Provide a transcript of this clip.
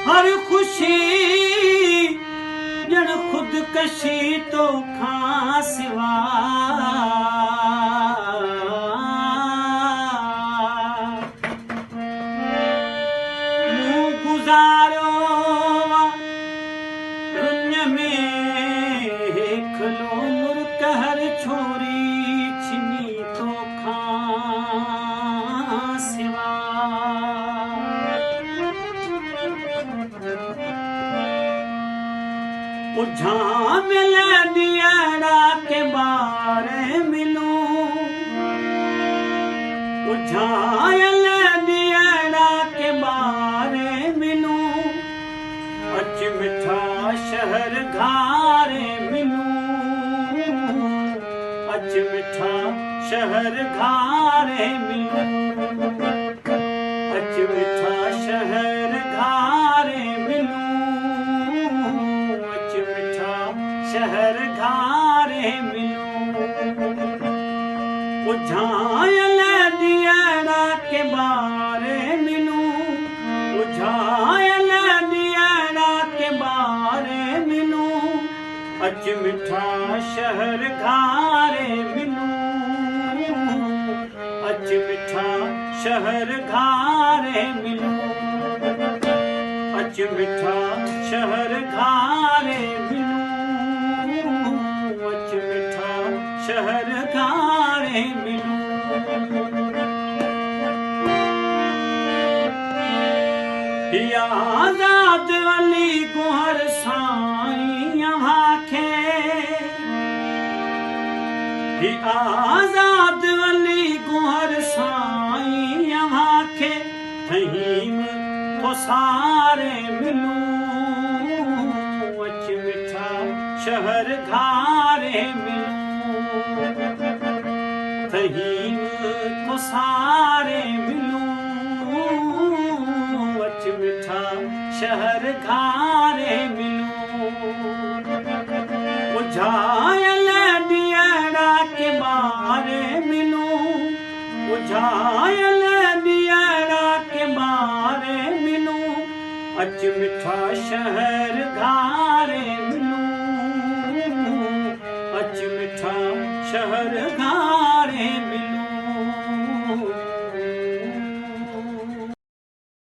हर खुशी जन खुदकशी तो खां सिवा मुँह गुजारो दुनिया में खलो मुर्क हर छोरी छिनी तो खां सिवा उझा मिले दियड़ा के बारे मिलूं उझायल दियड़ा के बारे मिलूं अच मिठा शहर घारे मिलूं अच मिठा शहर घारे मिलूं अच मिठा शहर घारे मिलूं शहर घारे मिलूं उझायल दियड़ा के बारे मिलूं उझायल दियड़ा के बारे मिलूं अच मिठा शहर घारे मिलूं अच मिठा शहर घारे मिलूं अच मिठा शहर घारे मिलूं शहर घारे मिलूं आजाद अली गुहर साईं आखे आजाद अली गुहर साईं आखे थहीम तो सारे मिलूं अच मिठा शहर घारे मिलूं थहीम तो सारे मिलूं अच मिठा शहर घारे मिलूं उझायल दियड़ा के बारे मिलूं उझायल दियड़ा के बारे मिलूं अच मिठा शहर घारे मिलूं अच मिठा शहर घारे